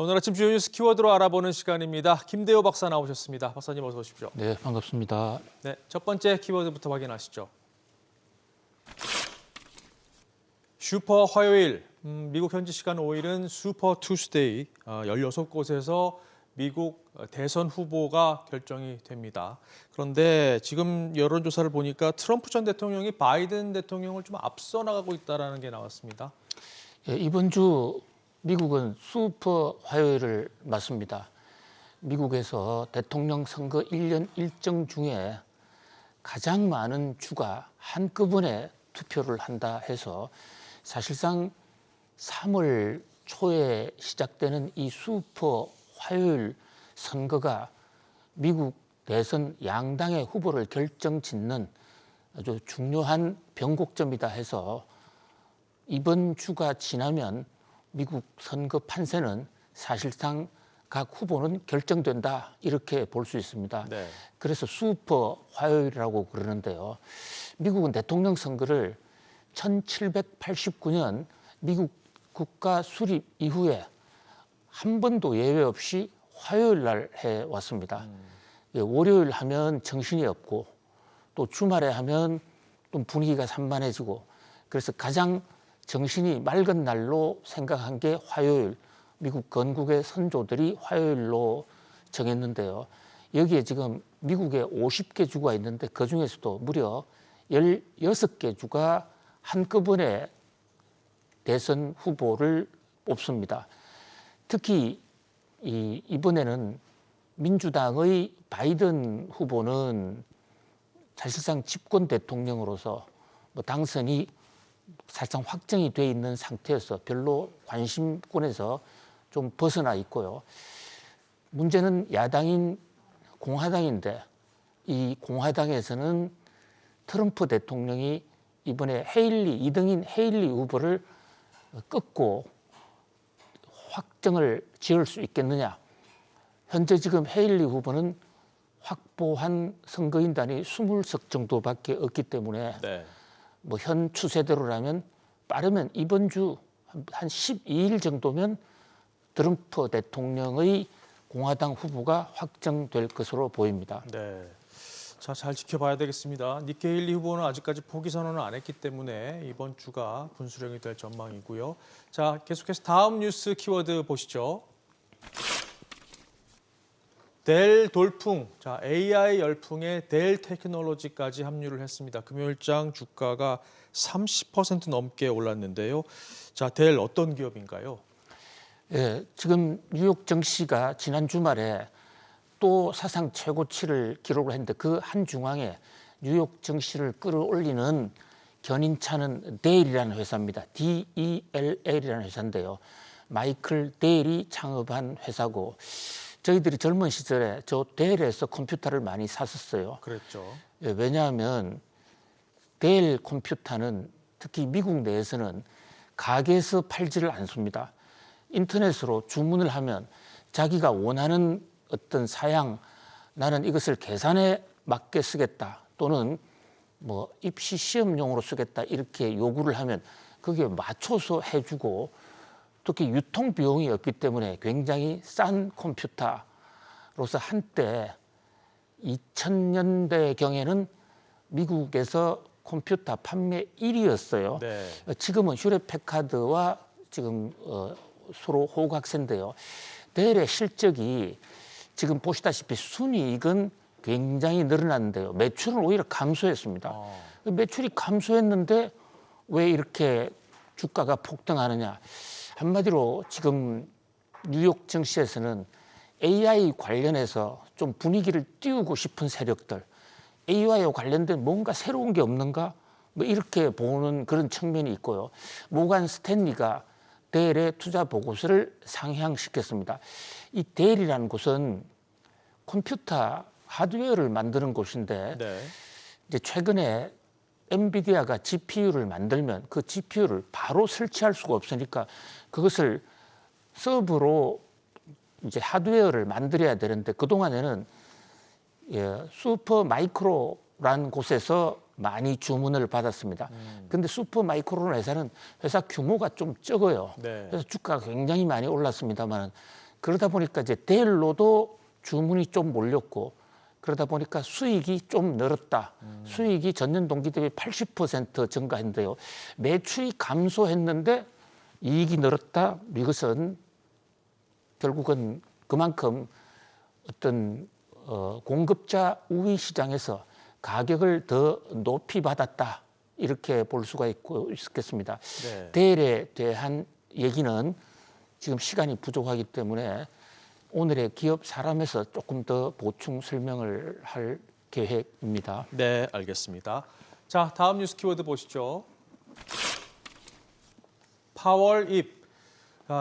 오늘 아침 주요 뉴스 키워드로 알아보는 시간입니다. 김대호 박사 나오셨습니다. 박사님 어서 오십시오. 네, 반갑습니다. 네, 첫 번째 키워드부터 확인하시죠. 슈퍼 화요일, 미국 현지 시간 5일은 슈퍼 투스데이, 16곳에서 미국 대선 후보가 결정이 됩니다. 그런데 지금 여론조사를 보니까 트럼프 전 대통령이 바이든 대통령을 좀 앞서 나가고 있다는 게 나왔습니다. 예, 이번 주 미국은 슈퍼 화요일을 맞습니다. 미국에서 대통령 선거 1년 일정 중에 가장 많은 주가 한꺼번에 투표를 한다 해서 사실상 3월 초에 시작되는 이 슈퍼 화요일 선거가 미국 대선 양당의 후보를 결정짓는 아주 중요한 변곡점이다 해서 이번 주가 지나면 미국 선거 판세는 사실상 각 후보는 결정된다 이렇게 볼 수 있습니다. 네. 그래서 슈퍼 화요일이라고 그러는데요. 미국은 대통령 선거를 1789년 미국 국가 수립 이후에 한 번도 예외 없이 화요일 날 해왔습니다. 월요일 하면 정신이 없고 또 주말에 하면 좀 분위기가 산만해지고 그래서 가장 정신이 맑은 날로 생각한 게 화요일, 미국 건국의 선조들이 화요일로 정했는데요. 여기에 지금 미국에 50개 주가 있는데 그중에서도 무려 16개 주가 한꺼번에 대선 후보를 뽑습니다. 특히 이번에는 민주당의 바이든 후보는 사실상 집권 대통령으로서 당선이 사실상 확정이 돼 있는 상태여서 별로 관심권에서 좀 벗어나 있고요. 문제는 야당인 공화당인데 이 공화당에서는 트럼프 대통령이 이번에 헤일리 2등인 헤일리 후보를 꺾고 확정을 지을 수 있겠느냐. 현재 지금 헤일리 후보는 확보한 선거인단이 20석 정도밖에 없기 때문에 네. 현 추세대로라면 빠르면 이번 주 한 12일 정도면 트럼프 대통령의 공화당 후보가 확정될 것으로 보입니다. 네. 자, 잘 지켜봐야 되겠습니다. 니키 헤일리 후보는 아직까지 포기 선언을 안 했기 때문에 이번 주가 분수령이 될 전망이고요. 자, 계속해서 다음 뉴스 키워드 보시죠. 델 돌풍, 자 AI 열풍에 델 테크놀로지까지 합류를 했습니다. 금요일장 주가가 30% 넘게 올랐는데요. 자, 델 어떤 기업인가요? 예, 지금 뉴욕 증시가 지난 주말에 또 사상 최고치를 기록을 했는데 그 한중앙에 뉴욕 증시를 끌어올리는 견인차는 델이라는 회사입니다. DELL이라는 회사인데요. 마이클 델이 창업한 회사고 저희들이 젊은 시절에 저 델에서 컴퓨터를 많이 샀었어요. 그랬죠. 예, 왜냐하면 델 컴퓨터는 특히 미국 내에서는 가게에서 팔지를 않습니다. 인터넷으로 주문을 하면 자기가 원하는 어떤 사양, 나는 이것을 계산에 맞게 쓰겠다 또는 입시 시험용으로 쓰겠다 이렇게 요구를 하면 거기에 맞춰서 해주고 특히 유통 비용이 없기 때문에 굉장히 싼 컴퓨터로서 한때 2000년대경에는 미국에서 컴퓨터 판매 1위였어요. 네. 지금은 휴렛패카드와 지금 서로 호각세인데요. 델의 실적이 지금 보시다시피 순이익은 굉장히 늘어났는데요. 매출은 오히려 감소했습니다. 매출이 감소했는데 왜 이렇게 주가가 폭등하느냐. 한마디로 지금 뉴욕 증시에서는 AI 관련해서 좀 분위기를 띄우고 싶은 세력들, AI와 관련된 뭔가 새로운 게 없는가? 이렇게 보는 그런 측면이 있고요. 모간 스탠리가 델의 투자 보고서를 상향시켰습니다. 이 델이라는 곳은 컴퓨터 하드웨어를 만드는 곳인데 네. 이제 최근에 엔비디아가 GPU를 만들면 그 GPU를 바로 설치할 수가 없으니까 그것을 서브로 이제 하드웨어를 만들어야 되는데 그동안에는 슈퍼 마이크로라는 곳에서 많이 주문을 받았습니다. 근데 슈퍼 마이크로라는 회사는 회사 규모가 좀 적어요. 네. 그래서 주가가 굉장히 많이 올랐습니다만 그러다 보니까 이제 데일로도 주문이 좀 몰렸고 그러다 보니까 수익이 좀 늘었다. 수익이 전년 동기 대비 80% 증가했는데요. 매출이 감소했는데 이익이 늘었다. 이것은 결국은 그만큼 어떤 공급자 우위 시장에서 가격을 더 높이 받았다. 이렇게 볼 수가 있겠습니다. 네. 데일에 대한 얘기는 지금 시간이 부족하기 때문에 오늘의 기업 사람에서 조금 더 보충 설명을 할 계획입니다. 네, 알겠습니다. 자, 다음 뉴스 키워드 보시죠. 파월 입.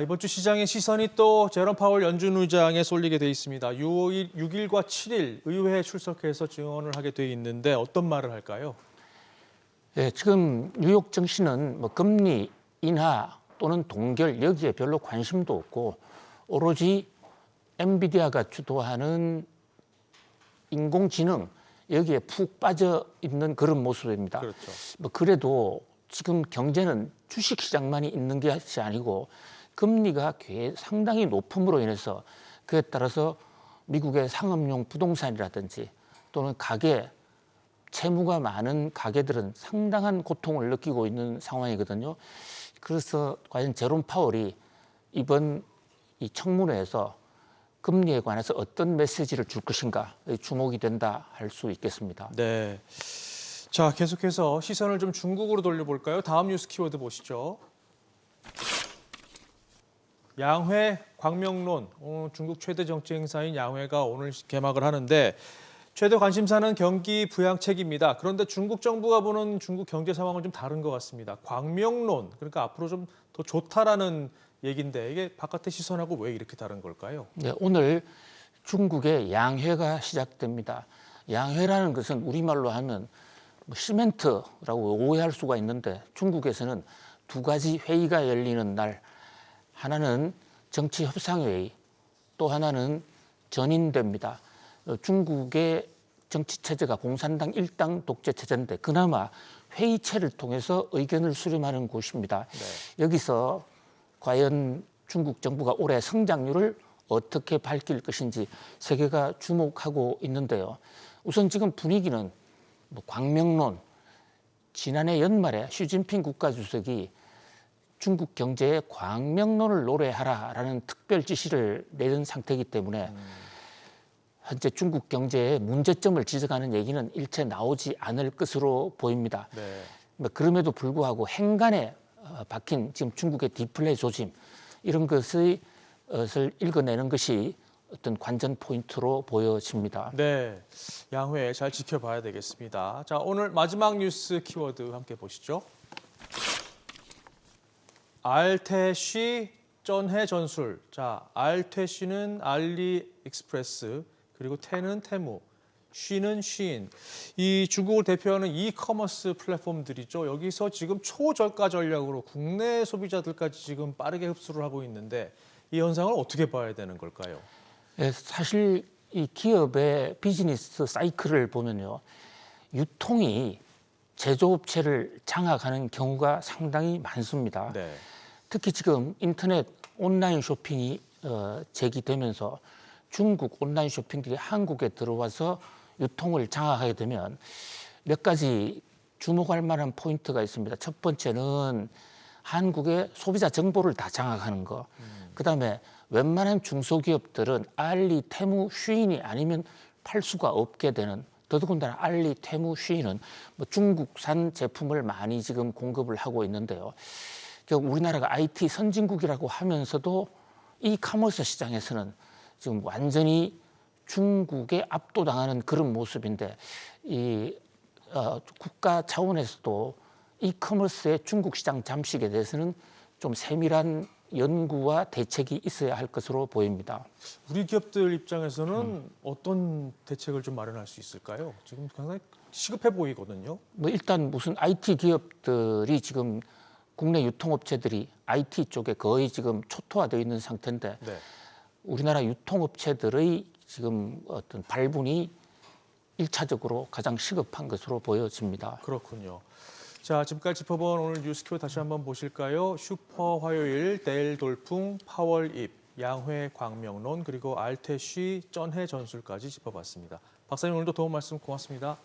이번 주 시장의 시선이 또 제롬 파월 연준 의장에 쏠리게 돼 있습니다. 6일과 7일 의회에 출석해서 증언을 하게 돼 있는데 어떤 말을 할까요? 네, 지금 뉴욕 증시는 뭐 금리 인하 또는 동결 여기에 별로 관심도 없고 오로지 엔비디아가 주도하는 인공지능 여기에 푹 빠져 있는 그런 모습입니다. 그렇죠. 뭐 그래도 지금 경제는 주식 시장만이 있는 것이 아니고 금리가 상당히 높음으로 인해서 그에 따라서 미국의 상업용 부동산이라든지 또는 가계 채무가 많은 가게들은 상당한 고통을 느끼고 있는 상황이거든요. 그래서 과연 제롬 파월이 이번 이 청문회에서 금리에 관해서 어떤 메시지를 줄 것인가 주목이 된다 할 수 있겠습니다. 네. 자, 계속해서 시선을 좀 중국으로 돌려볼까요? 다음 뉴스 키워드 보시죠. 양회 광명론, 중국 최대 정치 행사인 양회가 오늘 개막을 하는데 최대 관심사는 경기 부양책입니다. 그런데 중국 정부가 보는 중국 경제 상황은 좀 다른 것 같습니다. 광명론, 그러니까 앞으로 좀 더 좋다라는 얘기인데 이게 바깥의 시선하고 왜 이렇게 다른 걸까요? 네, 오늘 중국의 양회가 시작됩니다. 양회라는 것은 우리말로 하면 시멘트라고 오해할 수가 있는데 중국에서는 두 가지 회의가 열리는 날, 하나는 정치협상회의, 또 하나는 전인대입니다. 중국의 정치체제가 공산당 일당 독재체제인데 그나마 회의체를 통해서 의견을 수렴하는 곳입니다. 네. 여기서 과연 중국 정부가 올해 성장률을 어떻게 밝힐 것인지 세계가 주목하고 있는데요. 우선 지금 분위기는 광명론, 지난해 연말에 시진핑 국가주석이 중국 경제에 광명론을 노래하라라는 특별 지시를 내린 상태이기 때문에 현재 중국 경제의 문제점을 지적하는 얘기는 일체 나오지 않을 것으로 보입니다. 네. 그럼에도 불구하고 행간에 박힌 지금 중국의 디플레 조짐 이런 것을 읽어내는 것이 어떤 관전 포인트로 보여집니다. 네, 양회 잘 지켜봐야 되겠습니다. 자, 오늘 마지막 뉴스 키워드 함께 보시죠. 알테쉬 전해 전술. 자, 알테쉬는 알리익스프레스, 그리고 테는 테무, 쉬는 쉬인. 이 중국을 대표하는 이커머스 플랫폼들이죠. 여기서 지금 초저가 전략으로 국내 소비자들까지 지금 빠르게 흡수를 하고 있는데 이 현상을 어떻게 봐야 되는 걸까요? 네, 사실 이 기업의 비즈니스 사이클을 보면요, 유통이 제조업체를 장악하는 경우가 상당히 많습니다. 네. 특히 지금 인터넷 온라인 쇼핑이 제기되면서 중국 온라인 쇼핑들이 한국에 들어와서 유통을 장악하게 되면 몇 가지 주목할 만한 포인트가 있습니다. 첫 번째는 한국의 소비자 정보를 다 장악하는 거. 그다음에 웬만한 중소기업들은 알리, 테무, 쉬인이 아니면 팔 수가 없게 되는, 더더군다나 알리, 테무, 쉬인은 중국산 제품을 많이 지금 공급을 하고 있는데요. 우리나라가 IT 선진국이라고 하면서도 이 카머스 시장에서는 지금 완전히 중국에 압도당하는 그런 모습인데 국가 차원에서도 이커머스의 중국 시장 잠식에 대해서는 좀 세밀한 연구와 대책이 있어야 할 것으로 보입니다. 우리 기업들 입장에서는 어떤 대책을 좀 마련할 수 있을까요? 지금 상당히 시급해 보이거든요. 일단 무슨 IT 기업들이 지금 국내 유통업체들이 IT 쪽에 거의 지금 초토화되어 있는 상태인데 네. 우리나라 유통업체들의 지금 어떤 발분이 1차적으로 가장 시급한 것으로 보여집니다. 그렇군요. 자, 지금까지 짚어본 오늘 뉴스 키워드 다시 한번 보실까요? 슈퍼 화요일, 데일 돌풍, 파월 입. 양회 광명론 그리고 알테쉬 전해 전술까지 짚어봤습니다. 박사님 오늘도 도움 말씀 고맙습니다.